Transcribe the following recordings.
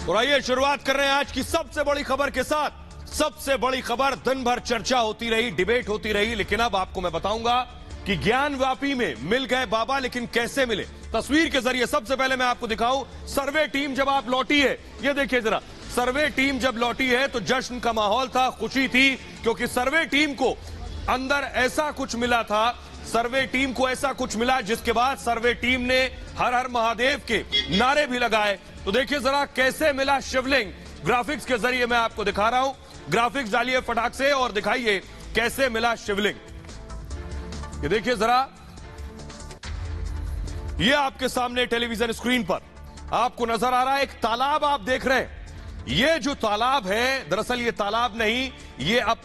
और आइए शुरुआत कर रहे हैं आज की सबसे बड़ी खबर के साथ। सबसे बड़ी खबर, दिन भर चर्चा होती रही, डिबेट होती रही, लेकिन अब आपको मैं बताऊंगा कि ज्ञानव्यापी में मिल गए बाबा, लेकिन कैसे मिले। तस्वीर के जरिए सबसे पहले मैं आपको दिखाऊं, सर्वे टीम जब आप लौटी है, ये देखिए जरा, सर्वे टीम जब लौटी है तो जश्न का माहौल था, खुशी थी, क्योंकि सर्वे टीम को अंदर ऐसा कुछ मिला था, सर्वे टीम को ऐसा कुछ मिला जिसके बाद सर्वे टीम ने हर हर महादेव के नारे भी लगाए। तो देखिए जरा कैसे मिला शिवलिंग, ग्राफिक्स के जरिए मैं आपको दिखा रहा हूं। ग्राफिक्स डालिए फटाक से और दिखाइए कैसे मिला शिवलिंग। ये देखिए जरा, ये आपके सामने टेलीविजन स्क्रीन पर आपको नजर आ रहा है एक तालाब आप देख रहे हैं। ये जो तालाब है, दरअसल ये तालाब नहीं, ये अब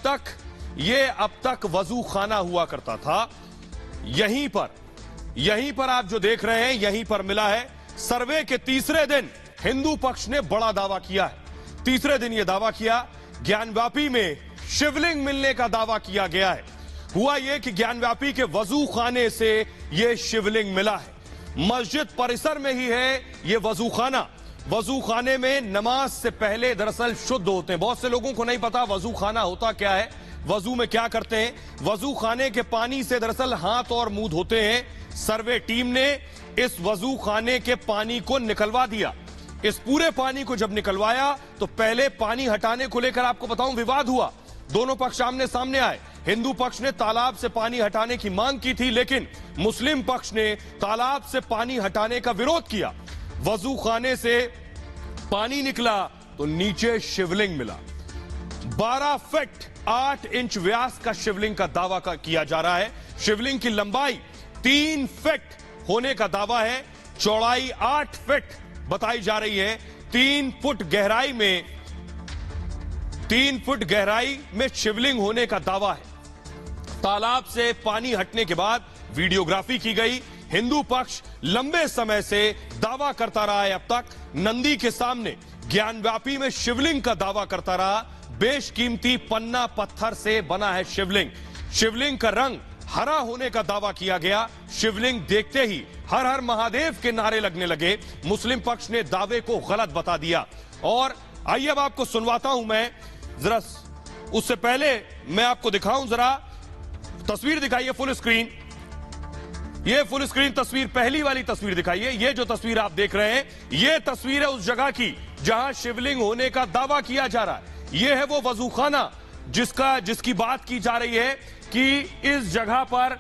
तक वजू खाना हुआ करता था। यहीं पर आप जो देख रहे हैं, यहीं पर मिला है। सर्वे के तीसरे दिन हिंदू पक्ष ने बड़ा दावा किया है। तीसरे दिन यह दावा किया, ज्ञानव्यापी में शिवलिंग मिलने का दावा किया गया है। हुआ यह कि ज्ञानव्यापी के वजू खाने से यह शिवलिंग मिला है। मस्जिद परिसर में ही है यह वजू खाना। वजू खाने में नमाज से पहले दरअसल शुद्ध होते हैं। बहुत से लोगों को नहीं पता वजू खाना होता क्या है, वजू में क्या करते हैं। वजू खाने के पानी से दरअसल हाथ और मुंह धोते हैं। सर्वे टीम ने इस वजू खाने के पानी को निकलवा दिया। इस पूरे पानी को जब निकलवाया तो पहले पानी हटाने को लेकर आपको बताऊं विवाद हुआ। दोनों पक्ष आमने सामने आए। हिंदू पक्ष ने तालाब से पानी हटाने की मांग की थी, लेकिन मुस्लिम पक्ष ने तालाब से पानी हटाने का विरोध किया। वजू खाने से पानी निकला तो नीचे शिवलिंग मिला। 12 फीट 8 इंच व्यास का शिवलिंग का दावा किया जा रहा है। शिवलिंग की लंबाई 3 फीट होने का दावा है, चौड़ाई 8 फीट बताई जा रही है। 3 फुट गहराई में शिवलिंग होने का दावा है। तालाब से पानी हटने के बाद वीडियोग्राफी की गई। हिंदू पक्ष लंबे समय से दावा करता रहा है, अब तक नंदी के सामने ज्ञानव्यापी में शिवलिंग का दावा करता रहा। बेशकीमती पन्ना पत्थर से बना है शिवलिंग। शिवलिंग का रंग हरा होने का दावा किया गया। शिवलिंग देखते ही हर हर महादेव के नारे लगने लगे। मुस्लिम पक्ष ने दावे को गलत बता दिया। और आइए अब आपको सुनवाता हूं मैं जरा, उससे पहले मैं आपको दिखाऊं, जरा तस्वीर दिखाइए फुल स्क्रीन। ये फुल स्क्रीन तस्वीर, पहली वाली तस्वीर दिखाइए। ये जो तस्वीर आप देख रहे हैं, ये तस्वीर है उस जगह की जहां शिवलिंग होने का दावा किया जा रहा है। यह है वो वजूखाना जिसकी बात की जा रही है कि इस जगह पर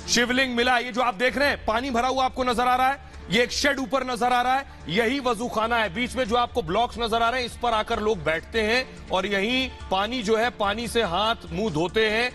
शिवलिंग मिला। ये जो आप देख रहे हैं पानी भरा हुआ आपको नजर आ रहा है, ये एक शेड ऊपर नजर आ रहा है, यही वजूखाना है। बीच में जो आपको ब्लॉक्स नजर आ रहे हैं, इस पर आकर लोग बैठते हैं और यही पानी जो है, पानी से हाथ मुंह धोते हैं।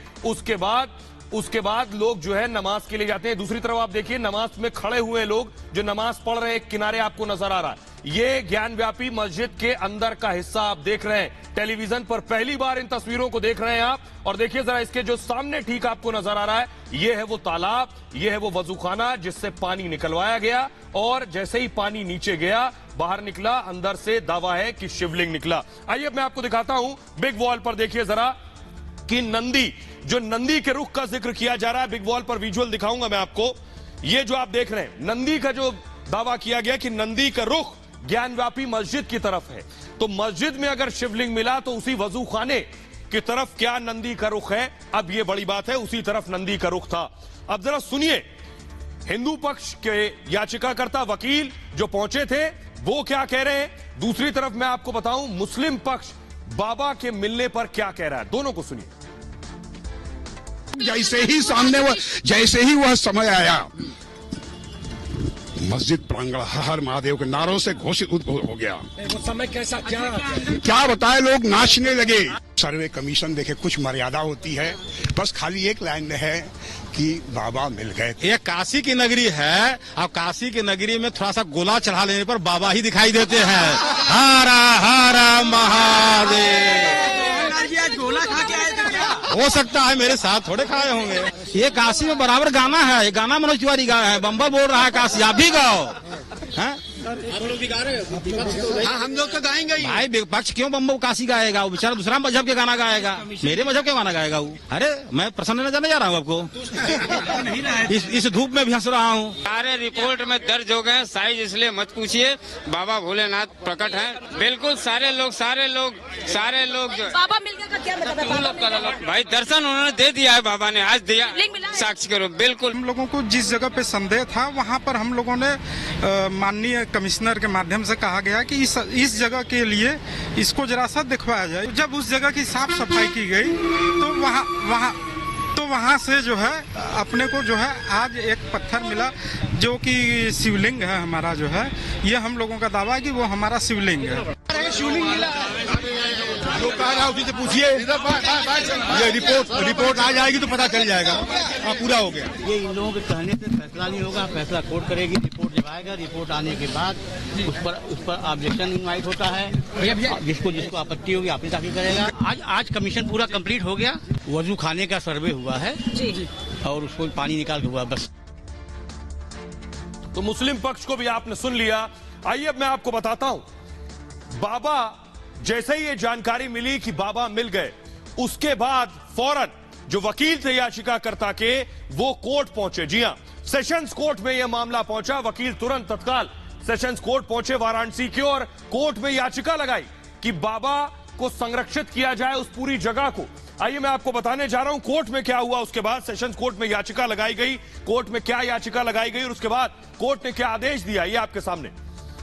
उसके बाद लोग जो है नमाज के लिए जाते हैं। दूसरी तरफ आप देखिए नमाज में खड़े हुए लोग जो नमाज पढ़ रहे हैं, एक किनारे आपको नजर आ रहा है। ये ज्ञानव्यापी मस्जिद के अंदर का हिस्सा आप देख रहे हैं। टेलीविजन पर पहली बार इन तस्वीरों को देख रहे हैं आप। और देखिए जरा इसके जो सामने ठीक आपको नजर आ रहा है, ये है वो तालाब, ये है वो वजूखाना जिससे पानी निकलवाया गया। और जैसे ही पानी नीचे गया, बाहर निकला, अंदर से दावा है कि शिवलिंग निकला। आइए मैं आपको दिखाता हूं बिग वॉल पर। देखिए जरा कि नंदी के रुख का जिक्र किया जा रहा है। बिग वॉल पर विजुअल दिखाऊंगा मैं आपको। ये जो आप देख रहे हैं, नंदी का जो दावा किया गया कि नंदी का रुख ज्ञानव्यापी मस्जिद की तरफ है। तो मस्जिद में अगर शिवलिंग मिला तो उसी वजू खाने की तरफ क्या नंदी का रुख है? अब यह बड़ी बात है, उसी तरफ नंदी का रुख था। अब जरा सुनिए हिंदू पक्ष के याचिकाकर्ता वकील जो पहुंचे थे वो क्या कह रहे हैं। दूसरी तरफ मैं आपको बताऊं मुस्लिम पक्ष बाबा के मिलने पर क्या कह रहा है। दोनों को सुनिए। जैसे ही वह समय आया, मस्जिद प्रांगण हर हर महादेव के नारों से घोषित हो गया। वो समय कैसा, क्या बताए, लोग नाचने लगे। सर्वे कमीशन देखे, कुछ मर्यादा होती है, बस खाली एक लाइन है कि बाबा मिल गए। ये काशी की नगरी है, और काशी की नगरी में थोड़ा सा गोला चढ़ा लेने पर बाबा ही दिखाई देते हैं। हर हर महादेव। गोला खा के आए थे क्या? हो सकता है, मेरे साथ थोड़े खाए होंगे। ये काशी में बराबर गाना है, ये गाना मनोज तिवारी गाया है। बम्बा बोल रहा है काशी, आप भी गाओ। हाँ, हम लोग तो गाएंगे ही। भाई विपक्ष क्यों बम्बो काशी गाएगा? वो बेचारा दूसरा मजहब के गाना गाएगा, मेरे मजहब के गाना गाएगा वो। अरे मैं प्रसन्न नजर जा रहा हूँ आपको, इस धूप में भी हंस रहा हूँ। सारे रिपोर्ट में दर्ज हो गए, साइज इसलिए मत पूछिए, बाबा भोलेनाथ प्रकट हैं। बिल्कुल सारे लोग जो बाबा मिल गया का क्या मतलब है? भाई दर्शन उन्होंने दे दिया है, बाबा ने आज दिया, साक्षी करो। बिल्कुल हम लोगों को जिस जगह पे संदेह था वहाँ पर हम लोगों ने माननीय कमिश्नर के माध्यम से कहा गया कि इस जगह के लिए इसको जरा सा दिखवाया जाए। जब उस जगह की साफ सफाई की गई तो वहाँ से जो है अपने को जो है आज एक पत्थर मिला जो कि शिवलिंग है हमारा, जो है ये हम लोगों का दावा है कि वो हमारा शिवलिंग है। शिवलिंग मिला जो कह रहा है उसी से पूछिए, ये रिपोर्ट आ जाएगी तो पता चल जाएगा। हाँ, पूरा हो गया। ये इन लोगों के कहने से फैसला नहीं होगा, फैसला कोर्ट करेगी, रिपोर्ट जब आएगा, रिपोर्ट आने के बाद उस पर ऑब्जेक्शन इनवाइट होता है, जिसको आपत्ति होगी आपत्ति दाखिल करेगा। आज कमीशन पूरा कंप्लीट हो गया, वजू खाने का सर्वे हुआ है जी, और उसको पानी निकाल के हुआ बस। तो मुस्लिम पक्ष को भी आपने सुन लिया। आइए अब मैं आपको बताता हूं, बाबा जैसे ही ये जानकारी मिली कि बाबा मिल गए, उसके बाद फौरन जो वकील थे याचिकाकर्ता के, वो कोर्ट पहुंचे। जी हां, सेशंस कोर्ट में यह मामला पहुंचा। वकील तुरंत तत्काल सेशंस कोर्ट पहुंचे वाराणसी के, और कोर्ट में याचिका लगाई कि बाबा को संरक्षित किया जाए उस पूरी जगह को। आइए मैं आपको बताने जा रहा हूं कोर्ट में क्या हुआ। उसके बाद सेशंस कोर्ट में याचिका लगाई गई, कोर्ट में क्या याचिका लगाई गई और उसके बाद कोर्ट ने क्या आदेश दिया, ये आपके सामने।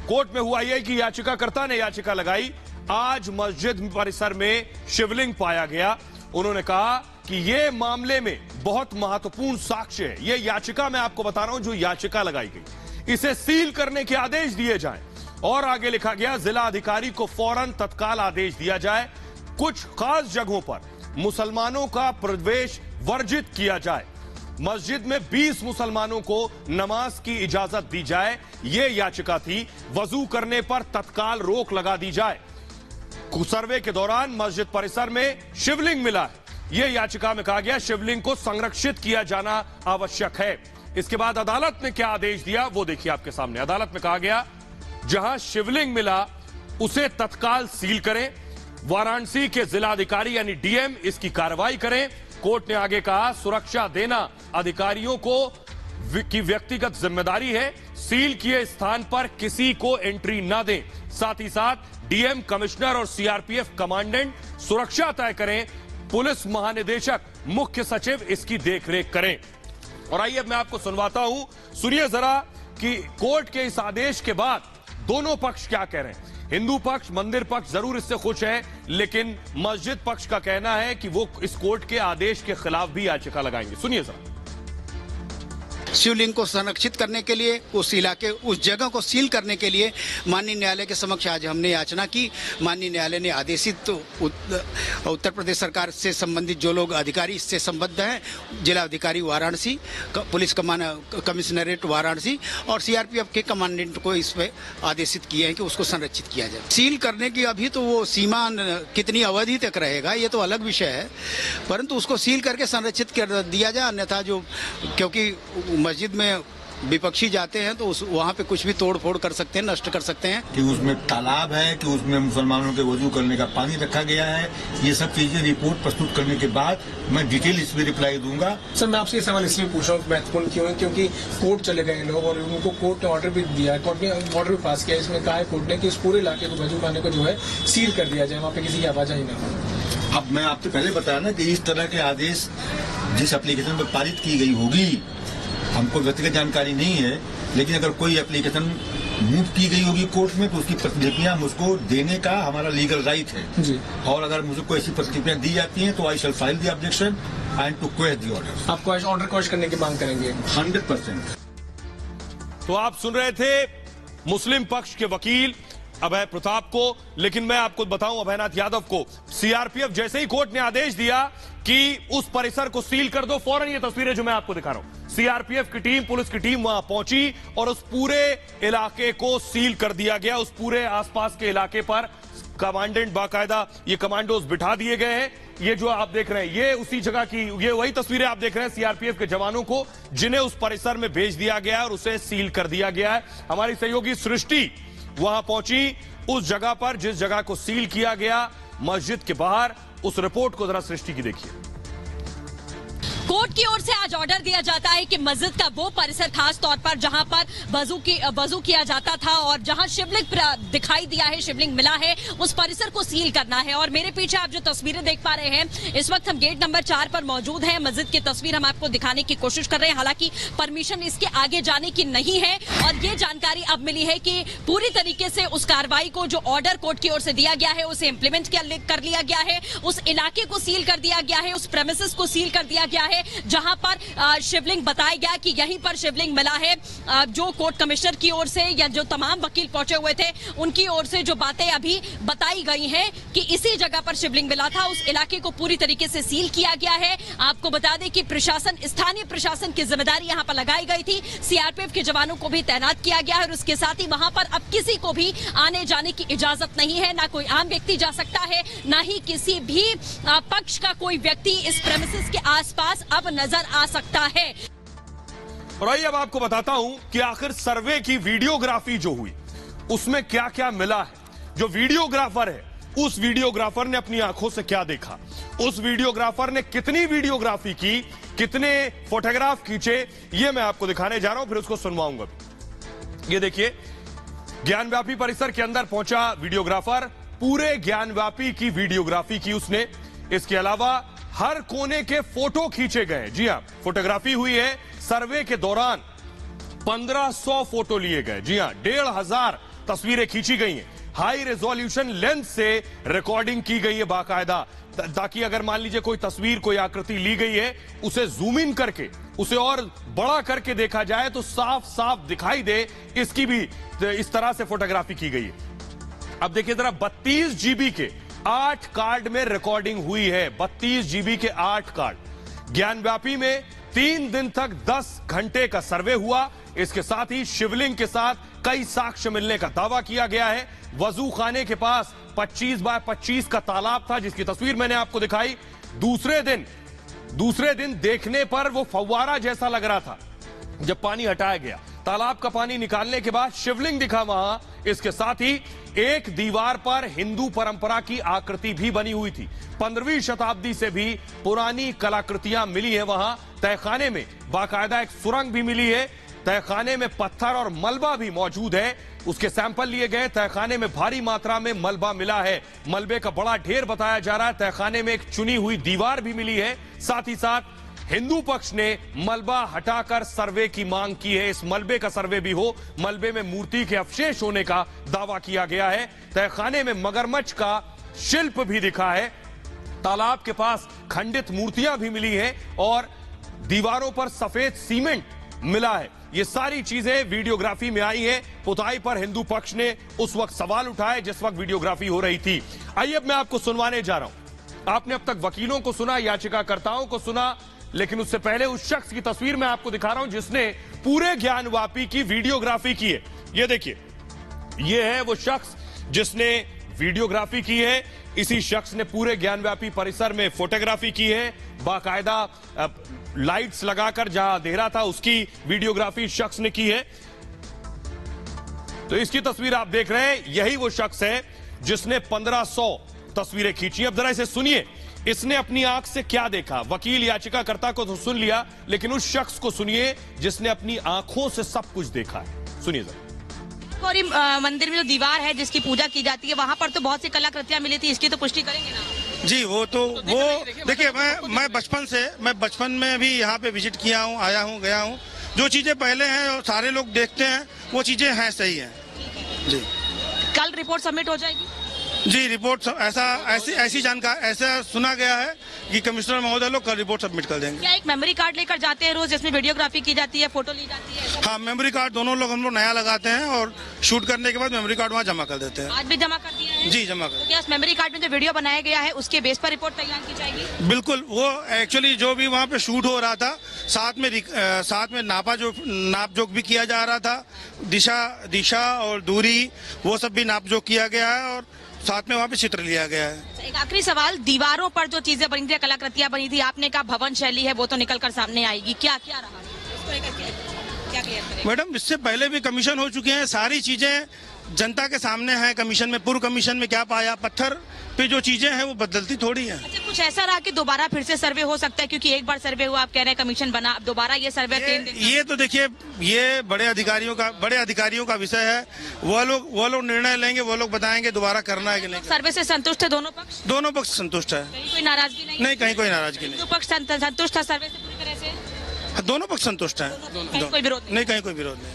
कोर्ट में हुआ यह कि याचिकाकर्ता ने याचिका लगाई, आज मस्जिद परिसर में शिवलिंग पाया गया। उन्होंने कहा कि यह मामले में बहुत महत्वपूर्ण साक्ष्य है। यह याचिका मैं आपको बता रहा हूं, जो याचिका लगाई गई, इसे सील करने के आदेश दिए जाएं। और आगे लिखा गया, जिला अधिकारी को फौरन तत्काल आदेश दिया जाए, कुछ खास जगहों पर मुसलमानों का प्रवेश वर्जित किया जाए, मस्जिद में 20 मुसलमानों को नमाज की इजाजत दी जाए। यह याचिका थी। वजू करने पर तत्काल रोक लगा दी जाए। सर्वे के दौरान मस्जिद परिसर में शिवलिंग मिला है, यह याचिका में कहा गया। शिवलिंग को संरक्षित किया जाना आवश्यक है। इसके बाद अदालत ने क्या आदेश दिया वो देखिए आपके सामने। अदालत में कहा गया, जहां शिवलिंग मिला उसे तत्काल सील करें, वाराणसी के जिलाधिकारी यानी डीएम इसकी कार्रवाई करें। कोर्ट ने आगे कहा, सुरक्षा देना अधिकारियों को की व्यक्तिगत जिम्मेदारी है, सील किए स्थान पर किसी को एंट्री न दें। साथ ही साथ डीएम, कमिश्नर और सीआरपीएफ कमांडेंट सुरक्षा तय करें, पुलिस महानिदेशक, मुख्य सचिव इसकी देखरेख करें। और आइए अब मैं आपको सुनवाता हूं, सुनिए जरा कि कोर्ट के इस आदेश के बाद दोनों पक्ष क्या कह रहे हैं। हिंदू पक्ष, मंदिर पक्ष जरूर इससे खुश है, लेकिन मस्जिद पक्ष का कहना है कि वो इस कोर्ट के आदेश के खिलाफ भी याचिका लगाएंगे। सुनिए जरा। शिवलिंग को संरक्षित करने के लिए, उस इलाके, उस जगह को सील करने के लिए माननीय न्यायालय के समक्ष आज हमने याचना की। माननीय न्यायालय ने आदेशित तो उत्तर प्रदेश सरकार से संबंधित जो लोग अधिकारी इससे संबद्ध हैं, जिला अधिकारी वाराणसी, पुलिस कमिश्नरेट वाराणसी और सीआरपीएफ के कमांडेंट को इस पे आदेशित किए हैं कि उसको संरक्षित किया जाए। सील करने की अभी तो वो सीमा कितनी अवधि तक रहेगा ये तो अलग विषय है, परंतु उसको सील करके संरक्षित कर दिया जाए। अन्यथा जो, क्योंकि मस्जिद में विपक्षी जाते हैं तो वहाँ पे कुछ भी तोड़ फोड़ कर सकते हैं, नष्ट कर सकते हैं। कि उसमें तालाब है, कि उसमें मुसलमानों के वजू करने का पानी रखा गया है, ये सब चीजें रिपोर्ट प्रस्तुत करने के बाद मैं डिटेल इस पे रिप्लाई दूंगा। सर मैं आपसे ये सवाल इसलिए पूछ रहा हूँ, महत्वपूर्ण क्यों है, क्योंकि कोर्ट चले गए लोग और उनको कोर्ट ने ऑर्डर भी दिया, कोर्ट ने ऑर्डर भी पास किया। इसमें कहा है कोर्ट ने कि उस पूरे इलाके को, वजू खाने को जो है सील कर दिया जाए, वहाँ पे किसी की आवाजाही न हो। अब मैं आपसे पहले बताया ना कि इस तरह के आदेश जिस एप्लीकेशन में पारित की गई होगी, हमको व्यक्तिगत जानकारी नहीं है, लेकिन अगर कोई एप्लीकेशन मूव की गई होगी कोर्ट में तो उसकी प्रतिलिपियां मुझको देने का हमारा लीगल राइट है जी। और अगर मुझको ऐसी प्रतिलिपियां दी जाती हैं तो I shall file the objection and to quash the order. आप ऑर्डर क्वेश करने की मांग करेंगे? 100%। तो आप सुन रहे थे मुस्लिम पक्ष के वकील अभय प्रताप को, लेकिन मैं आपको बताऊं अभयनाथ यादव को, सीआरपीएफ जैसे ही कोर्ट ने आदेश दिया कि उस परिसर को सील कर दो, फौरन ये तस्वीरें जो मैं आपको दिखा रहा हूं, सीआरपीएफ की टीम, पुलिस की टीम वहां पहुंची और उस पूरे इलाके को सील कर दिया गया। उस पूरे आसपास के इलाके पर कमांडेंट बाकायदा ये कमांडोज बिठा दिए गए हैं। ये जो आप देख रहे हैं ये उसी जगह की, ये वही तस्वीरें आप देख रहे हैं सीआरपीएफ के जवानों को जिन्हें उस परिसर में भेज दिया गया है और उसे सील कर दिया गया है। हमारी सहयोगी सृष्टि वहां पहुंची उस जगह पर जिस जगह को सील किया गया, मस्जिद के बाहर। उस रिपोर्ट को जरा सृष्टि की देखिए। कोर्ट की ओर से आज ऑर्डर दिया जाता है कि मस्जिद का वो परिसर खास तौर पर जहां पर वजू किया जाता था और जहां शिवलिंग दिखाई दिया है, शिवलिंग मिला है, उस परिसर को सील करना है। और मेरे पीछे आप जो तस्वीरें देख पा रहे हैं, इस वक्त हम गेट नंबर 4 पर मौजूद हैं। मस्जिद की तस्वीर हम आपको दिखाने की कोशिश कर रहे हैं, हालांकि परमिशन इसके आगे जाने की नहीं है। और ये जानकारी अब मिली है कि पूरी तरीके से उस कार्रवाई को जो ऑर्डर कोर्ट की ओर से दिया गया है उसे इम्प्लीमेंट कर लिया गया है। उस इलाके को सील कर दिया गया है, उस प्रेमिसेस को सील कर दिया गया है जहां पर शिवलिंग बताया गया कि यहीं पर शिवलिंग मिला है। जो कोर्ट कमिश्नर की ओर से या जो तमाम वकील पहुंचे हुए थे उनकी ओर से जो बातें अभी बताई गई हैं कि इसी जगह पर शिवलिंग मिला था, उस इलाके को पूरी तरीके से सील किया गया है। आपको बता दें कि प्रशासन, स्थानीय प्रशासन की जिम्मेदारी यहां पर लगाई गई थी। सीआरपीएफ के जवानों को भी तैनात किया गया है और उसके साथ ही वहां पर अब किसी को भी आने जाने की इजाजत नहीं है। ना कोई आम व्यक्ति जा सकता है, ना ही किसी भी पक्ष का कोई व्यक्ति इस प्रेमिसेस के आसपास अब नजर आ सकता है। और आइए अब आपको बताता हूं कि आखिर सर्वे की वीडियोग्राफी जो हुई उसमें क्या क्या मिला है। जो वीडियोग्राफर है उस वीडियोग्राफर ने अपनी आंखों से क्या देखा, उस वीडियोग्राफर ने कितनी वीडियोग्राफी की, कितने फोटोग्राफ खींचे, ये मैं आपको दिखाने जा रहा हूं, फिर उसको सुनवाऊंगा। ये देखिए, ज्ञानव्यापी परिसर के अंदर पहुंचा वीडियोग्राफर, पूरे ज्ञानव्यापी की वीडियोग्राफी की उसने। इसके अलावा हर कोने के फोटो खींचे गए। जी हां, फोटोग्राफी हुई है। सर्वे के दौरान 1500 फोटो लिए गए। जी हां, 1500 तस्वीरें खींची गई हैं। हाई रेजोल्यूशन लेंस से रिकॉर्डिंग की गई है बाकायदा, ताकि अगर मान लीजिए कोई तस्वीर, कोई आकृति ली गई है, उसे जूम इन करके, उसे और बड़ा करके देखा जाए तो साफ साफ दिखाई दे, इसकी भी इस तरह से फोटोग्राफी की गई है। अब देखिए जरा, 32 जीबी के 8 कार्ड में रिकॉर्डिंग हुई है। 32 जीबी के 8 कार्ड। ज्ञानव्यापी में 3 दिन तक 10 घंटे का सर्वे हुआ। इसके साथ ही शिवलिंग के साथ कई साक्ष्य मिलने का दावा किया गया है। वजू खाने के पास 25 बाय 25 का तालाब था, जिसकी तस्वीर मैंने आपको दिखाई। दूसरे दिन देखने पर वो फव्वारा जैसा लग रहा था। जब पानी हटाया गया, तालाब का पानी निकालने के बाद शिवलिंग दिखा वहां। इसके साथ ही एक दीवार पर हिंदू परंपरा की आकृति भी बनी हुई थी। 15वीं शताब्दी से भी पुरानी कलाकृतियां मिली है वहां। तहखाने में बाकायदा एक सुरंग भी मिली है। तहखाने में पत्थर और मलबा भी मौजूद है, उसके सैंपल लिए गए। तहखाने में भारी मात्रा में मलबा मिला है, मलबे का बड़ा ढेर बताया जा रहा है। तहखाने में एक चुनी हुई दीवार भी मिली है। साथ ही साथ हिंदू पक्ष ने मलबा हटाकर सर्वे की मांग की है। इस मलबे का सर्वे भी हो। मलबे में मूर्ति के अवशेष होने का दावा किया गया है। तहखाने में मगरमच्छ का शिल्प भी दिखा है। तालाब के पास खंडित मूर्तियां भी मिली हैं और दीवारों पर सफेद सीमेंट मिला है। ये सारी चीजें वीडियोग्राफी में आई है। पुताई पर हिंदू पक्ष ने उस वक्त सवाल उठाए जिस वक्त वीडियोग्राफी हो रही थी। आइए अब मैं आपको सुनवाने जा रहा हूं। आपने अब तक वकीलों को सुना, याचिकाकर्ताओं को सुना, लेकिन उससे पहले उस शख्स की तस्वीर मैं आपको दिखा रहा हूं जिसने पूरे ज्ञानव्यापी की वीडियोग्राफी की है। ये देखिए, ये है वो शख्स जिसने वीडियोग्राफी की है। इसी शख्स ने पूरे ज्ञानव्यापी परिसर में फोटोग्राफी की है। बाकायदा लाइट्स लगाकर जहां अंधेरा था उसकी वीडियोग्राफी शख्स ने की है। तो इसकी तस्वीर आप देख रहे हैं, यही वो शख्स है जिसने 1500 तस्वीरें खींची। अब जरा इसे सुनिए, इसने अपनी आंख से क्या देखा। वकील याचिकाकर्ता को तो सुन लिया, लेकिन उस शख्स को सुनिए जिसने अपनी आंखों से सब कुछ देखा है। सुनिए जरा। और मंदिर में जो दीवार है जिसकी पूजा की जाती है, वहाँ पर तो बहुत सी कलाकृतियां मिली थी, इसकी तो पुष्टि करेंगे ना? जी, वो देखिए, मैं बचपन में भी यहाँ पे विजिट किया हूँ, आया हूँ, गया हूँ। जो चीजें पहले हैं और सारे लोग देखते हैं, वो चीजें हैं, सही हैं। जी, कल रिपोर्ट सबमिट हो जाएगी? जी, रिपोर्ट ऐसी जानकारी, ऐसा सुना गया है कि कमिश्नर महोदय लोग कल रिपोर्ट सबमिट कर देंगे। क्या एक मेमोरी कार्ड लेकर जाते हैं रोज, जिसमें वीडियोग्राफी की जाती है, फोटो ली जाती है? हाँ, मेमोरी कार्ड दोनों लोग हम लोग नया लगाते हैं और शूट करने के बाद मेमोरी कार्ड वहाँ जमा कर देते हैं। आज भी जमा कर दिया है? जी, जमा कर। तो क्या मेमोरी कार्ड में जो वीडियो बनाया गया है उसके बेस पर रिपोर्ट तैयार की जाएगी? बिल्कुल, वो एक्चुअली जो भी वहाँ पे शूट हो रहा था, साथ में नाप जोक भी किया जा रहा था। दिशा और दूरी, वो सब भी नाप जोक किया गया है और साथ में वहाँ पे चित्र लिया गया है। एक आखिरी सवाल, दीवारों पर जो चीजें बनी थी, कलाकृतियां बनी थी, आपने कहा भवन शैली है, वो तो निकल कर सामने आएगी, क्या क्या रहा इसको लेकर क्या क्लियर करेंगे? मैडम, इससे पहले भी कमीशन हो चुके हैं, सारी चीजें जनता के सामने हैं। कमीशन में, पूर्व कमीशन में क्या पाया, पत्थर पे जो चीजें हैं वो बदलती थोड़ी हैं। अच्छा, कुछ ऐसा रहा कि दोबारा फिर से सर्वे हो सकता है, क्योंकि एक बार सर्वे हुआ, आप कह रहे हैं कमीशन बना, अब दोबारा ये सर्वे ये तो देखिए, ये बड़े अधिकारियों का विषय है। वो लोग निर्णय लेंगे, वो लोग बताएंगे दोबारा करना है कि नहीं। सर्वे से संतुष्ट है दोनों पक्ष? दोनों पक्ष संतुष्ट है, कहीं कोई नाराजगी नहीं? कहीं कोई नाराजगी नहीं। पक्ष संतुष्ट है सर्वे से पूरी तरह से? दोनों पक्ष संतुष्ट है, कोई विरोध नहीं, कहीं कोई विरोध नहीं।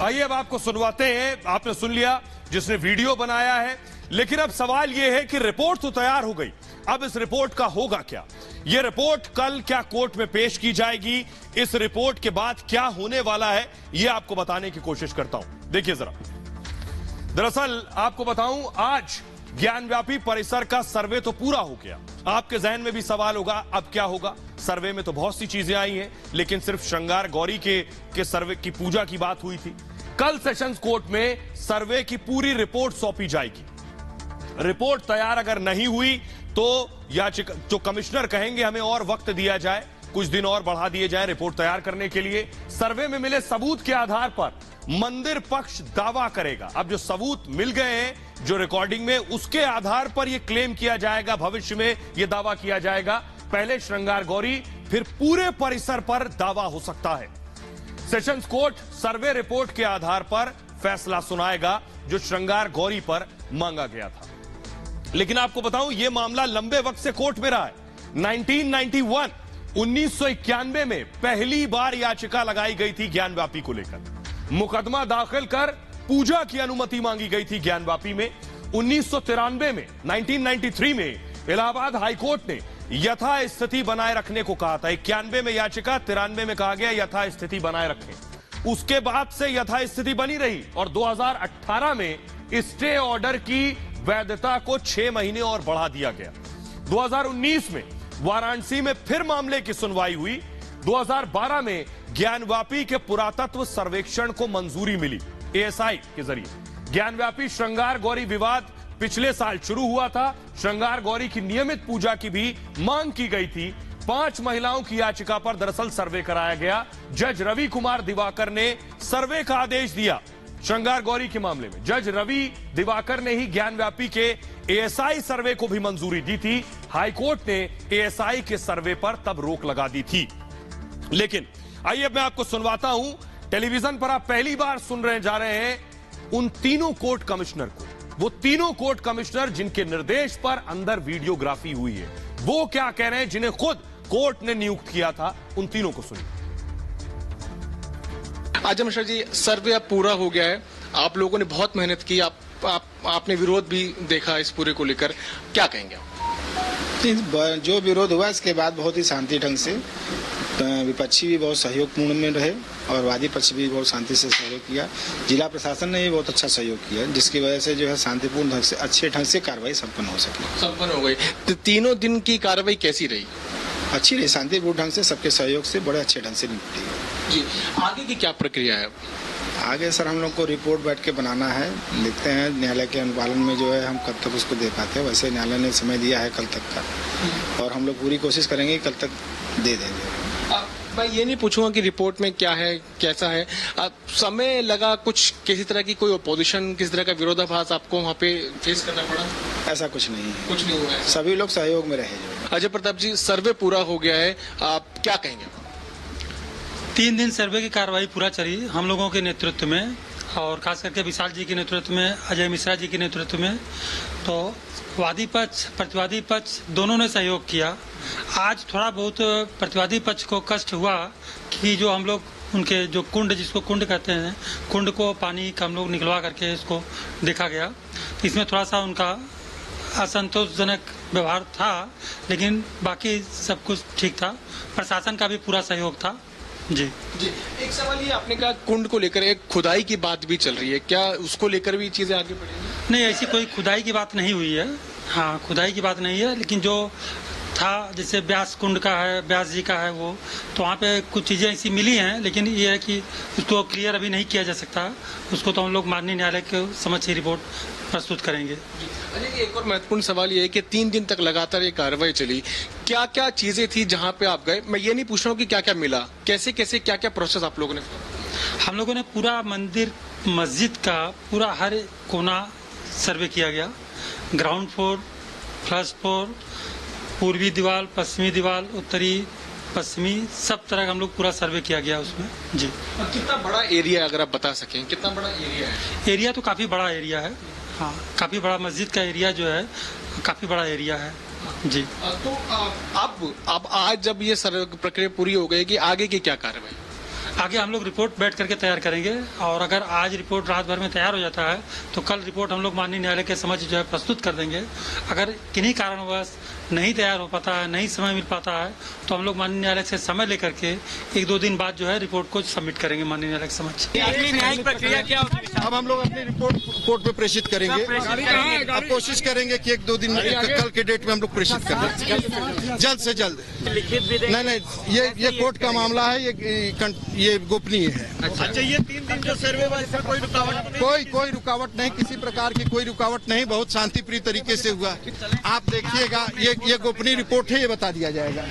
आइए अब आपको सुनवाते हैं। आपने सुन लिया जिसने वीडियो बनाया है, लेकिन अब सवाल यह है कि रिपोर्ट तो तैयार हो गई, अब इस रिपोर्ट का होगा क्या? यह रिपोर्ट कल क्या कोर्ट में पेश की जाएगी? इस रिपोर्ट के बाद क्या होने वाला है, यह आपको बताने की कोशिश करता हूं। देखिए जरा, दरअसल आपको बताऊं, आज ज्ञानव्यापी परिसर का सर्वे तो पूरा हो गया। आपके जहन में भी सवाल होगा, अब क्या होगा? सर्वे में तो बहुत सी चीजें आई हैं, लेकिन सिर्फ श्रृंगार गौरी के सर्वे की पूजा की बात हुई थी। कल सेशंस कोर्ट में सर्वे की पूरी रिपोर्ट सौंपी जाएगी। रिपोर्ट तैयार अगर नहीं हुई तो याचिका, जो कमिश्नर कहेंगे हमें और वक्त दिया जाए, कुछ दिन और बढ़ा दिए जाए रिपोर्ट तैयार करने के लिए। सर्वे में मिले सबूत के आधार पर मंदिर पक्ष दावा करेगा। अब जो सबूत मिल गए हैं, जो रिकॉर्डिंग में, उसके आधार पर यह क्लेम किया जाएगा, भविष्य में यह दावा किया जाएगा। पहले श्रृंगार गौरी, फिर पूरे परिसर पर दावा हो सकता है। सेशंस कोर्ट सर्वे रिपोर्ट के आधार पर फैसला सुनाएगा जो श्रृंगार गौरी पर मांगा गया था। लेकिन आपको बताऊं, यह मामला लंबे वक्त से कोर्ट में रहा है। 1991 में पहली बार याचिका लगाई गई थी ज्ञानव्यापी को लेकर। मुकदमा दाखिल कर पूजा की अनुमति मांगी गई थी ज्ञानव्यापी में। 1993 में, 1993 में इलाहाबाद हाईकोर्ट ने यथास्थिति बनाए रखने को कहा था। 91 में याचिका, 93 में कहा गया यथास्थिति बनाए रखें। उसके बाद से यथास्थिति बनी रही और 2018 में स्टे ऑर्डर की वैधता को 6 महीने और बढ़ा दिया गया। 2019 में वाराणसी में फिर मामले की सुनवाई हुई। 2012 में ज्ञानव्यापी के पुरातत्व सर्वेक्षण को मंजूरी मिली एएसआई के जरिए। ज्ञानव्यापी श्रृंगार गौरी विवाद पिछले साल शुरू हुआ था। श्रृंगार गौरी की नियमित पूजा की भी मांग की गई थी। 5 महिलाओं की याचिका पर दरअसल सर्वे कराया गया। जज रवि कुमार दिवाकर ने सर्वे का आदेश दिया श्रृंगार गौरी के मामले में। जज रवि दिवाकर ने ही ज्ञानव्यापी के एएसआई सर्वे को भी मंजूरी दी थी। हाईकोर्ट ने एएसआई के सर्वे पर तब रोक लगा दी थी। लेकिन आइए मैं आपको सुनवाता हूं, टेलीविजन पर आप पहली बार सुन रहे जा रहे हैं उन तीनों कोर्ट कमिश्नर को। वो तीनों कोर्ट कमिश्नर जिनके निर्देश पर अंदर वीडियोग्राफी हुई है, वो क्या कह रहे हैं, जिन्हें खुद कोर्ट ने नियुक्त किया था। उन तीनों को सुनिए। आजम मिश्रा जी, सर्वे अब पूरा हो गया है, आप लोगों ने बहुत मेहनत की, आपने विरोध भी देखा इस पूरे को लेकर, क्या कहेंगे आप? जो विरोध हुआ इसके बाद बहुत ही शांति ढंग से, विपक्षी भी बहुत सहयोगपूर्ण में रहे और वादी पक्ष भी बहुत शांति से सहयोग किया। जिला प्रशासन ने भी बहुत अच्छा सहयोग किया, जिसकी वजह से जो है शांतिपूर्ण ढंग से, अच्छे ढंग से कार्रवाई संपन्न हो सकी। संपन्न हो गई। तो तीनों दिन की कार्रवाई कैसी रही? अच्छी रही, शांतिपूर्ण ढंग से, सबके सहयोग से बड़े अच्छे ढंग से निपटी। जी, आगे की क्या प्रक्रिया है? आगे सर हम लोग को रिपोर्ट बैठ के बनाना है, देखते हैं न्यायालय के अनुपालन में जो है हम कब तक उसको दे पाते हैं। वैसे न्यायालय ने समय दिया है कल तक का, और हम लोग पूरी कोशिश करेंगे कल तक दे देंगे। मैं ये नहीं पूछूंगा कि रिपोर्ट में क्या है, कैसा है, समय लगा कुछ, किसी तरह की कोई अपोजिशन, किसी तरह का विरोधाभास आपको वहाँ पे फेस करना पड़ा? ऐसा कुछ नहीं है, कुछ नहीं हुआ है, सभी लोग सहयोग में रहे। अजय प्रताप जी, सर्वे पूरा हो गया है, आप क्या कहेंगे? 3 दिन सर्वे की कार्रवाई पूरा चली हम लोगों के नेतृत्व में, और खास करके विशाल जी के नेतृत्व में, अजय मिश्रा जी के नेतृत्व में। तो वादी पक्ष, प्रतिवादी पक्ष दोनों ने सहयोग किया। आज थोड़ा बहुत प्रतिवादी पक्ष को कष्ट हुआ कि जो हम लोग उनके जो कुंड, जिसको कुंड कहते हैं, कुंड को पानी का हम लोग निकलवा करके इसको देखा गया। इसमें थोड़ा सा उनका असंतोषजनक व्यवहार था, लेकिन बाकी सब कुछ ठीक था। प्रशासन का भी पूरा सहयोग था। जी जी, एक सवाल ये, आपने कहा कुंड को लेकर एक खुदाई की बात भी चल रही है, क्या उसको लेकर भी चीजें आगे बढ़ेंगी? नहीं, ऐसी कोई खुदाई की बात नहीं हुई है। हाँ, खुदाई की बात नहीं है, लेकिन जो था, जैसे व्यास कुंड का है, व्यास जी का है वो, तो वहाँ पे कुछ चीज़ें ऐसी मिली हैं, लेकिन ये है कि उसको क्लियर अभी नहीं किया जा सकता। उसको तो हम लोग माननीय न्यायालय के समक्ष ही रिपोर्ट प्रस्तुत करेंगे। एक और महत्वपूर्ण सवाल ये है कि 3 दिन तक लगातार ये कार्रवाई चली, क्या क्या चीजें थी जहाँ पे आप गए? मैं ये नहीं पूछ रहा हूँ कि क्या क्या मिला, कैसे कैसे क्या क्या प्रोसेस आप लोगों ने? हम लोगों ने पूरा मंदिर मस्जिद का पूरा हर कोना सर्वे किया गया, ग्राउंड फ्लोर, फर्स्ट फ्लोर, पूर्वी दीवार, पश्चिमी दीवार, उत्तरी पश्चिमी, सब तरह का हम लोग पूरा सर्वे किया गया उसमें जी। अब कितना बड़ा एरिया है, अगर आप बता सकें कितना बड़ा एरिया है? एरिया तो काफ़ी बड़ा एरिया है, हाँ काफ़ी बड़ा मस्जिद का एरिया जो है काफ़ी बड़ा एरिया है जी। तो अब आज जब ये सर्वे प्रक्रिया पूरी हो गई कि आगे की क्या कार्रवाई? आगे हम लोग रिपोर्ट बैठ करके तैयार करेंगे, और अगर आज रिपोर्ट रात भर में तैयार हो जाता है तो कल रिपोर्ट हम लोग माननीय न्यायालय के समक्ष जो है प्रस्तुत कर देंगे। अगर किन्हीं कारणवश नहीं तैयार हो पाता है, नहीं समय मिल पाता है, तो हम लोग माननीय न्यायालय से समय लेकर के 1-2 दिन बाद जो है रिपोर्ट को सबमिट करेंगे माननीय न्यायालय के समक्ष। न्यायिक प्रक्रिया क्या होगी? अब हम लोग अपनी रिपोर्ट कोर्ट में प्रेषित करेंगे। अब कोशिश करेंगे कि 1-2 दिन कल के डेट में हम लोग प्रेषित कर दें, जल्द से जल्द। नहीं, ये कोर्ट का मामला है, ये गोपनीय है। अच्छा, ये 3 दिन जो सर्वे हुआ इसमें कोई रुकावट? कोई रुकावट नहीं, किसी प्रकार की कोई रुकावट नहीं, बहुत शांतिप्रिय तरीके से हुआ। आप देखिएगा, ये गोपनीय रिपोर्ट है, ये बता दिया जाएगा।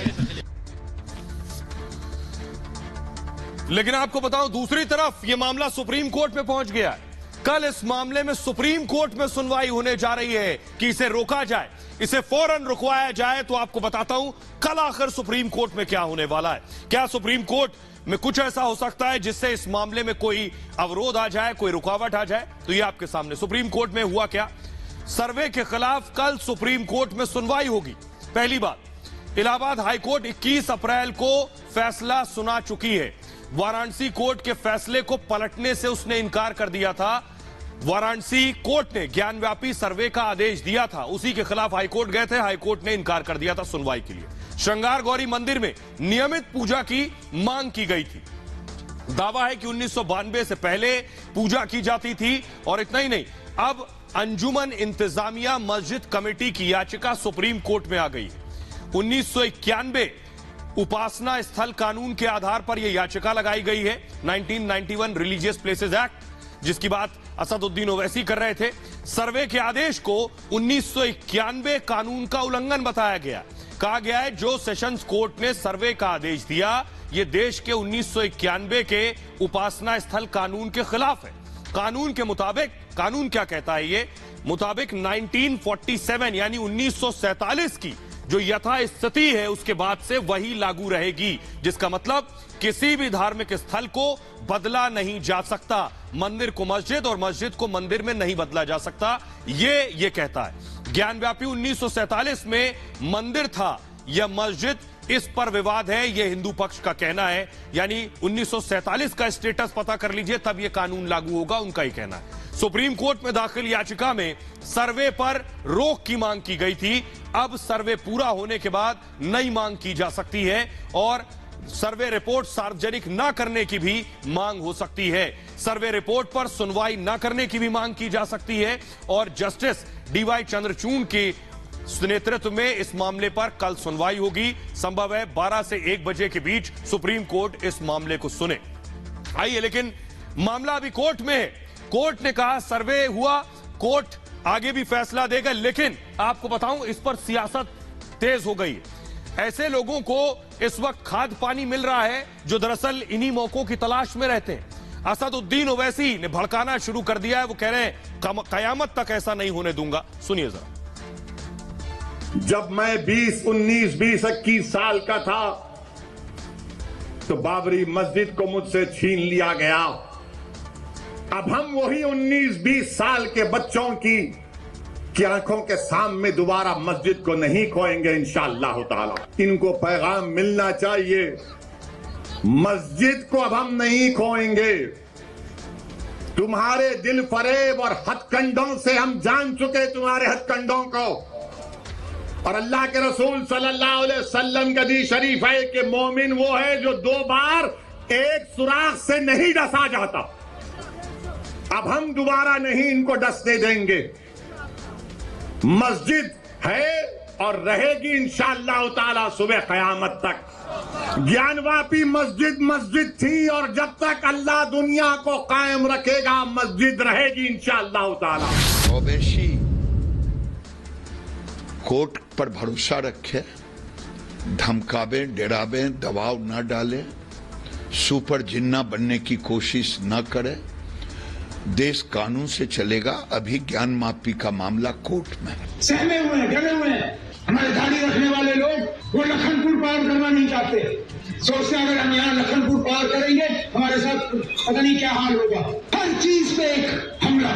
लेकिन आपको बताऊं, दूसरी तरफ ये मामला सुप्रीम कोर्ट में पहुंच गया है। कल इस मामले में सुप्रीम कोर्ट में सुनवाई होने जा रही है कि इसे रोका जाए, इसे फौरन रुकवाया जाए। तो आपको बताता हूं कल आखिर सुप्रीम कोर्ट में क्या होने वाला है। क्या सुप्रीम कोर्ट में कुछ ऐसा हो सकता है जिससे इस मामले में कोई अवरोध आ जाए, कोई रुकावट आ जाए? तो ये आपके सामने सुप्रीम कोर्ट में हुआ क्या। सर्वे के खिलाफ कल सुप्रीम कोर्ट में सुनवाई होगी। पहली बात, इलाहाबाद हाईकोर्ट 21 अप्रैल को फैसला सुना चुकी है। वाराणसी कोर्ट के फैसले को पलटने से उसने इनकार कर दिया था। वाराणसी कोर्ट ने ज्ञानव्यापी सर्वे का आदेश दिया था, उसी के खिलाफ हाईकोर्ट गए थे, हाईकोर्ट ने इनकार कर दिया था सुनवाई के लिए। श्रृंगार गौरी मंदिर में नियमित पूजा की मांग की गई थी। दावा है कि 1992 से पहले पूजा की जाती थी, और इतना ही नहीं, अब अंजुमन इंतजामिया मस्जिद कमेटी की याचिका सुप्रीम कोर्ट में आ गई है। 1991 उपासना स्थल कानून के आधार पर यह याचिका लगाई गई है, 1991 रिलीजियस प्लेसेस एक्ट, जिसकी बात असदुद्दीन ओवैसी कर रहे थे। सर्वे के आदेश को 1991 कानून का उल्लंघन बताया गया। कहा गया है जो सेशंस कोर्ट ने सर्वे का आदेश दिया, यह देश के 1991 के उपासना स्थल कानून के खिलाफ है। कानून के मुताबिक, कानून क्या कहता है ये, मुताबिक 1947 यानी 1947 की जो यथास्थिति है उसके बाद से वही लागू रहेगी, जिसका मतलब किसी भी धार्मिक स्थल को बदला नहीं जा सकता। मंदिर को मस्जिद और मस्जिद को मंदिर में नहीं बदला जा सकता, ये कहता है। ज्ञानव्यापी 1947 में मंदिर था या मस्जिद, इस पर विवाद है, यह हिंदू पक्ष का कहना है। यानी 1947 का स्टेटस पता कर लीजिए, तब यह कानून लागू होगा, उनका ही कहना है। सुप्रीम कोर्ट में दाखिल याचिका में सर्वे पर रोक की मांग की गई थी। अब सर्वे पूरा होने के बाद नई मांग की जा सकती है और सर्वे रिपोर्ट सार्वजनिक न करने की भी मांग हो सकती है। सर्वे रिपोर्ट पर सुनवाई न करने की भी मांग की जा सकती है और जस्टिस डीवाई चंद्रचूड़ के नेतृत्व में इस मामले पर कल सुनवाई होगी। संभव है 12 से 1 बजे के बीच सुप्रीम कोर्ट इस मामले को सुने। आइए, लेकिन मामला अभी कोर्ट में है। कोर्ट ने कहा सर्वे हुआ, कोर्ट आगे भी फैसला देगा, लेकिन आपको बताऊं इस पर सियासत तेज हो गई। ऐसे लोगों को इस वक्त खाद पानी मिल रहा है जो दरअसल इन्हीं मौकों की तलाश में रहते हैं। असदुद्दीन ओवैसी ने भड़काना शुरू कर दिया है। वो कह रहे हैं कयामत तक ऐसा नहीं होने दूंगा। सुनिए जरा। जब मैं 20, 19, 20, 21 साल का था तो बाबरी मस्जिद को मुझसे छीन लिया गया। अब हम वही 19, 20 साल के बच्चों की आंखों के सामने दोबारा मस्जिद को नहीं खोएंगे इंशाअल्लाह ताला। इनको पैगाम मिलना चाहिए, मस्जिद को अब हम नहीं खोएंगे। तुम्हारे दिल फरेब और हथकंडों से हम जान चुके तुम्हारे हथकंडों को। और अल्लाह के रसूल सल्लल्लाहु अलैहि वसल्लम का हदीस शरीफ है कि मोमिन वो है जो 2 बार एक सुराख से नहीं डसा जाता। अब हम दोबारा नहीं इनको डसने देंगे। मस्जिद है और रहेगी इंशाअल्लाह ताला सुबह क़यामत तक। ज्ञानवापी मस्जिद मस्जिद थी और जब तक अल्लाह दुनिया को कायम रखेगा मस्जिद रहेगी इंशाअल्लाह ताला। ओवैसी कोर्ट पर भरोसा रखे, धमकावे, डरावे, दबाव न डाले, सुपर जिन्ना बनने की कोशिश न करे। देश कानून से चलेगा। अभी ज्ञान माफी का मामला कोर्ट में है। सहमे हुए हैं, डरे हुए हैं। हमारे दाढ़ी रखने वाले लोग वो लखनपुर पार करना नहीं चाहते। सोचते अगर हम यहाँ लखनपुर पार करेंगे हमारे साथ पता नहीं क्या हाल होगा। हर चीज पे एक हमला।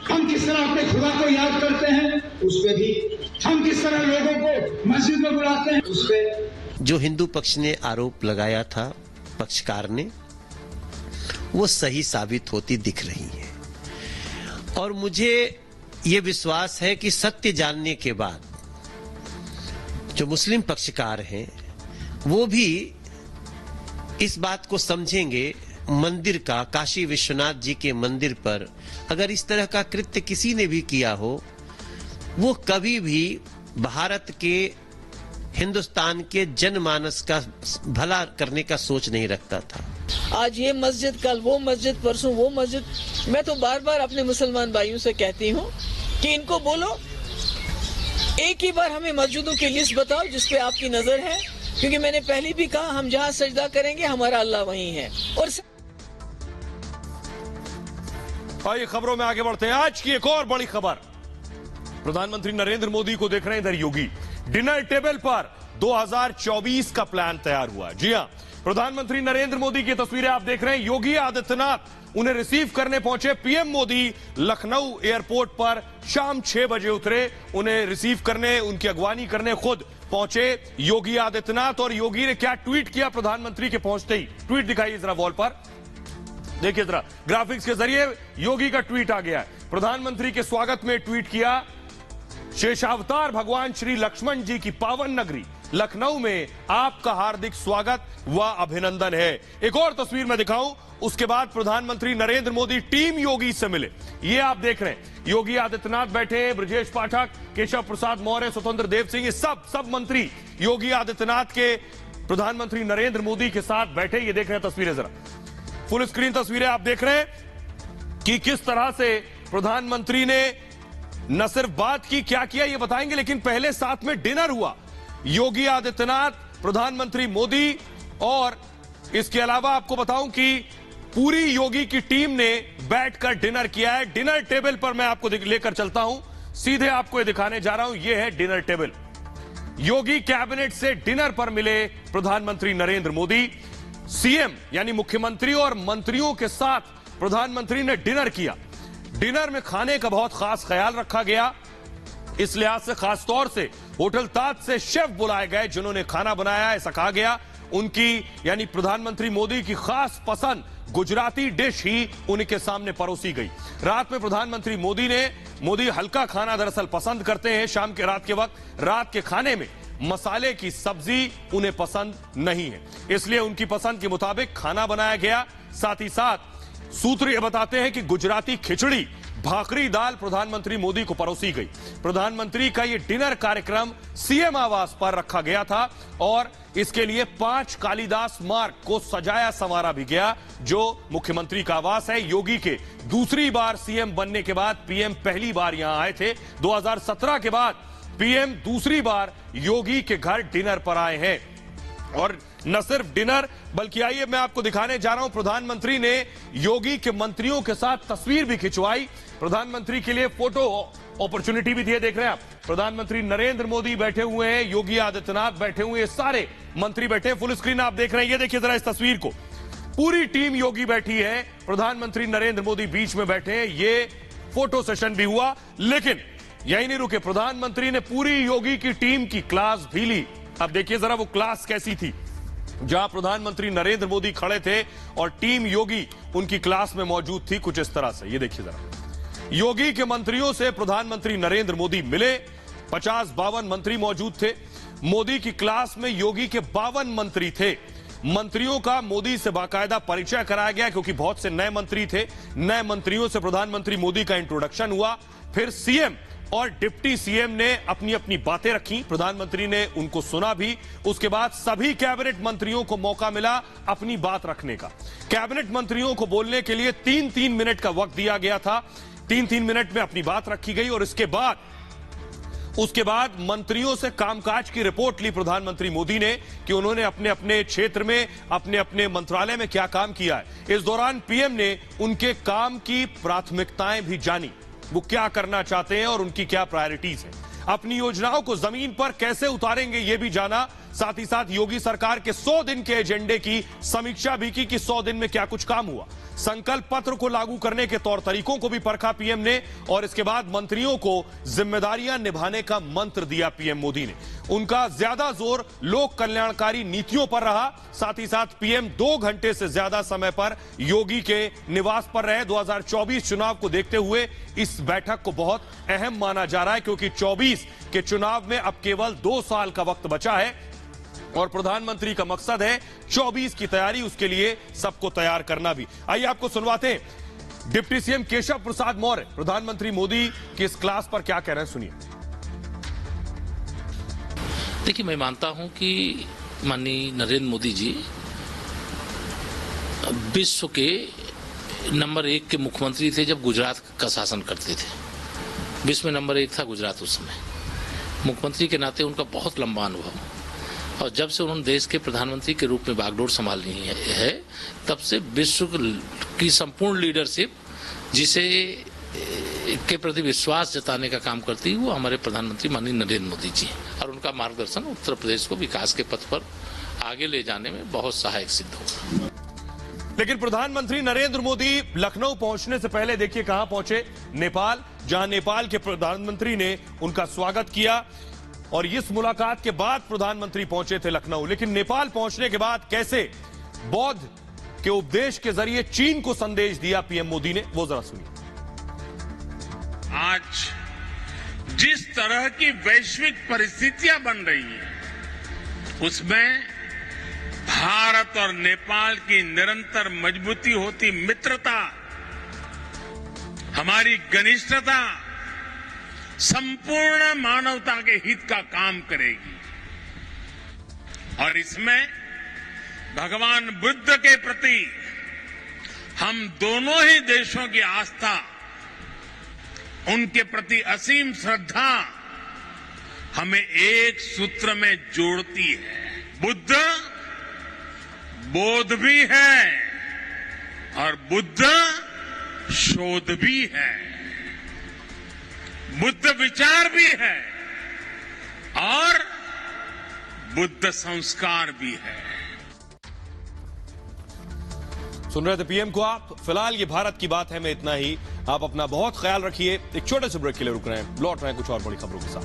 हम किस तरह अपने खुदा को याद करते हैं उस पे भी, हम किस तरह लोगों को मस्जिद में बुलाते हैं उस पे। जो हिंदू पक्ष ने आरोप लगाया था पक्षकार ने, वो सही साबित होती दिख रही है। और मुझे ये विश्वास है कि सत्य जानने के बाद जो मुस्लिम पक्षकार हैं वो भी इस बात को समझेंगे। मंदिर का, काशी विश्वनाथ जी के मंदिर पर अगर इस तरह का कृत्य किसी ने भी किया हो, वो कभी भी भारत के, हिंदुस्तान के जनमानस का भला करने का सोच नहीं रखता था। आज ये मस्जिद, कल वो मस्जिद, परसों वो मस्जिद। मैं तो बार बार अपने मुसलमान भाइयों से कहती हूँ कि इनको बोलो एक ही बार हमें मस्जिदों की लिस्ट बताओ जिस पे आपकी नजर है, क्योंकि मैंने पहले भी कहा हम जहाँ सजदा करेंगे हमारा अल्लाह वहीं है। और आइए खबरों में आगे बढ़ते हैं। आज की एक और बड़ी खबर, प्रधानमंत्री नरेंद्र मोदी को देख रहे हैं इधर योगी। डिनर टेबल पर 2024 का प्लान तैयार हुआ। जी हां, प्रधानमंत्री नरेंद्र मोदी की तस्वीरें आप देख रहे हैं। योगी आदित्यनाथ उन्हें रिसीव करने पहुंचे। पीएम मोदी लखनऊ एयरपोर्ट पर शाम 6 बजे उतरे। उन्हें रिसीव करने, उनकी अगवानी करने खुद पहुंचे योगी आदित्यनाथ। और योगी ने क्या ट्वीट किया प्रधानमंत्री के पहुंचते ही, ट्वीट दिखाइए जरा वॉल पर, देखिए जरा ग्राफिक्स के जरिए योगी का ट्वीट आ गया है। प्रधानमंत्री के स्वागत में ट्वीट किया, शेषावतार भगवान श्री लक्ष्मण जी की पावन नगरी लखनऊ में आपका हार्दिक स्वागत व अभिनंदन है। एक और तस्वीर में दिखाऊं, उसके बाद प्रधानमंत्री नरेंद्र मोदी टीम योगी से मिले। ये आप देख रहे हैं, योगी आदित्यनाथ बैठे, ब्रजेश पाठक, केशव प्रसाद मौर्य, स्वतंत्र देव सिंह, ये सब मंत्री योगी आदित्यनाथ के प्रधानमंत्री नरेंद्र मोदी के साथ बैठे। ये देख रहे हैं तस्वीरें, जरा फुल स्क्रीन तस्वीरें आप देख रहे हैं कि किस तरह से प्रधानमंत्री ने न सिर्फ बात की, क्या किया ये बताएंगे, लेकिन पहले साथ में डिनर हुआ। योगी आदित्यनाथ, प्रधानमंत्री मोदी, और इसके अलावा आपको बताऊं कि पूरी योगी की टीम ने बैठकर डिनर किया है। डिनर टेबल पर मैं आपको लेकर चलता हूं, सीधे आपको ये दिखाने जा रहा हूं। यह है डिनर टेबल। योगी कैबिनेट से डिनर पर मिले प्रधानमंत्री नरेंद्र मोदी। सीएम यानी मुख्यमंत्री और मंत्रियों के साथ प्रधानमंत्री ने डिनर किया। डिनर में खाने का बहुत खास ख्याल रखा गया। इस लिहाज से खास तौर से होटल ताज से शेफ बुलाए गए जिन्होंने खाना बनाया। ऐसा कहा गया उनकी यानी प्रधानमंत्री मोदी की खास पसंद गुजराती डिश ही उनके सामने परोसी गई। रात में प्रधानमंत्री मोदी हल्का खाना दरअसल पसंद करते हैं। शाम के रात के वक्त रात के खाने में मसाले की सब्जी उन्हें पसंद नहीं है, इसलिए उनकी पसंद के मुताबिक खाना बनाया गया। साथ ही साथ सूत्र ये बताते हैं कि गुजराती खिचड़ी, भाकरी दाल प्रधानमंत्री मोदी को परोसी गई। प्रधानमंत्री का यह डिनर कार्यक्रम सीएम आवास पर रखा गया था और इसके लिए 5 कालिदास मार्ग को सजाया संवारा भी गया, जो मुख्यमंत्री का आवास है। योगी के दूसरी बार सीएम बनने के बाद पीएम पहली बार यहां आए थे। 2017 के बाद पीएम दूसरी बार योगी के घर डिनर पर आए हैं। और न सिर्फ डिनर, बल्कि आइए मैं आपको दिखाने जा रहा हूं, प्रधानमंत्री ने योगी के मंत्रियों के साथ तस्वीर भी खिंचवाई। प्रधानमंत्री के लिए फोटो अपॉर्चुनिटी भी दी है, देख रहे हैं आप। प्रधानमंत्री नरेंद्र मोदी बैठे हुए हैं, योगी आदित्यनाथ बैठे हुए हैं, सारे मंत्री बैठे हैं। फुल स्क्रीन आप देख रहे हैं, ये देखिए जरा इस तस्वीर को। पूरी टीम योगी बैठी है, प्रधानमंत्री नरेंद्र मोदी बीच में बैठे हैं। ये फोटो सेशन भी हुआ, लेकिन यही नहीं रुके। प्रधानमंत्री ने पूरी योगी की टीम की क्लास भी ली। अब देखिए जरा वो क्लास कैसी थी, जहां प्रधानमंत्री नरेंद्र मोदी खड़े थे और टीम योगी उनकी क्लास में मौजूद थी, कुछ इस तरह से। ये देखिए जरा, योगी के मंत्रियों से प्रधानमंत्री नरेंद्र मोदी मिले। 50-52 मंत्री मौजूद थे। मोदी की क्लास में योगी के 52 मंत्री थे। मंत्रियों का मोदी से बाकायदा परिचय कराया गया, क्योंकि बहुत से नए मंत्री थे। नए मंत्रियों से प्रधानमंत्री मोदी का इंट्रोडक्शन हुआ। फिर सीएम और डिप्टी सीएम ने अपनी अपनी बातें रखी, प्रधानमंत्री ने उनको सुना भी। उसके बाद सभी कैबिनेट मंत्रियों को मौका मिला अपनी बात रखने का। कैबिनेट मंत्रियों को बोलने के लिए 3-3 मिनट का वक्त दिया गया था। 3-3 मिनट में अपनी बात रखी गई और उसके बाद मंत्रियों से कामकाज की रिपोर्ट ली प्रधानमंत्री मोदी ने कि उन्होंने अपने अपने क्षेत्र में, अपने अपने मंत्रालय में क्या काम किया है। इस दौरान पीएम ने उनके काम की प्राथमिकताएं भी जानी, वो क्या करना चाहते हैं और उनकी क्या प्रायोरिटीज है। अपनी योजनाओं को जमीन पर कैसे उतारेंगे यह भी जाना। साथ ही साथ योगी सरकार के 100 दिन के एजेंडे की समीक्षा भी की कि 100 दिन में क्या कुछ काम हुआ। संकल्प पत्र को लागू करने के तौर तरीकों को भी परखा पीएम ने और इसके बाद मंत्रियों को जिम्मेदारियां निभाने का मंत्र दिया पीएम मोदी ने। उनका ज्यादा जोर लोक कल्याणकारी नीतियों पर रहा। साथ ही साथ पीएम 2 घंटे से ज्यादा समय पर योगी के निवास पर रहे। 2024 चुनाव को देखते हुए इस बैठक को बहुत अहम माना जा रहा है, क्योंकि 24 के चुनाव में अब केवल 2 साल का वक्त बचा है और प्रधानमंत्री का मकसद है 24 की तैयारी, उसके लिए सबको तैयार करना भी। आइए आपको सुनवाते हैं डिप्टी सीएम केशव प्रसाद मौर्य प्रधानमंत्री मोदी की इस क्लास पर क्या कह रहे हैं, सुनिए। देखिए, मैं मानता हूं कि माननीय नरेंद्र मोदी जी विश्व के नंबर 1 के मुख्यमंत्री थे जब गुजरात का शासन करते थे। विश्व में नंबर 1 था गुजरात उस समय। मुख्यमंत्री के नाते उनका बहुत लंबा अनुभव, और जब से उन्होंने देश के प्रधानमंत्री के रूप में बागडोर संभालनी है तब से विश्व की संपूर्ण लीडरशिप जिसे के प्रति विश्वास जताने का काम करती है वो हमारे प्रधानमंत्री माननीय नरेंद्र मोदी जी हैं। और उनका मार्गदर्शन उत्तर प्रदेश को विकास के पथ पर आगे ले जाने में बहुत सहायक सिद्ध होगा। लेकिन प्रधानमंत्री नरेंद्र मोदी लखनऊ पहुंचने से पहले देखिए कहां पहुंचे, नेपाल, जहां नेपाल के प्रधानमंत्री ने उनका स्वागत किया। और इस मुलाकात के बाद प्रधानमंत्री पहुंचे थे लखनऊ। लेकिन नेपाल पहुंचने के बाद कैसे बौद्ध के उपदेश के जरिए चीन को संदेश दिया पीएम मोदी ने, वो जरा सुनिए। आज जिस तरह की वैश्विक परिस्थितियां बन रही हैं, उसमें भारत और नेपाल की निरंतर मजबूती होती मित्रता, हमारी घनिष्ठता संपूर्ण मानवता के हित का काम करेगी। और इसमें भगवान बुद्ध के प्रति हम दोनों ही देशों की आस्था, उनके प्रति असीम श्रद्धा हमें एक सूत्र में जोड़ती है। बुद्ध बोध भी है और बुद्ध शोध भी है, बुद्ध विचार भी है और बुद्ध संस्कार भी है। सुन रहे थे पीएम को आप। फिलहाल ये भारत की बात है में इतना ही। आप अपना बहुत ख्याल रखिए। एक छोटे से ब्रेक के लिए रुक रहे हैं, लौट रहे हैं कुछ और बड़ी खबरों के साथ।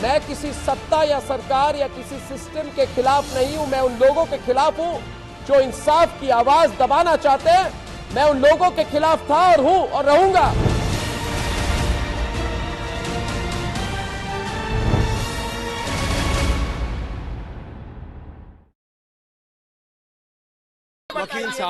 मैं किसी सत्ता या सरकार या किसी सिस्टम के खिलाफ नहीं हूं। मैं उन लोगों के खिलाफ हूं जो इंसाफ की आवाज दबाना चाहते हैं। मैं उन लोगों के खिलाफ था और हूं और रहूंगा। वकील साहब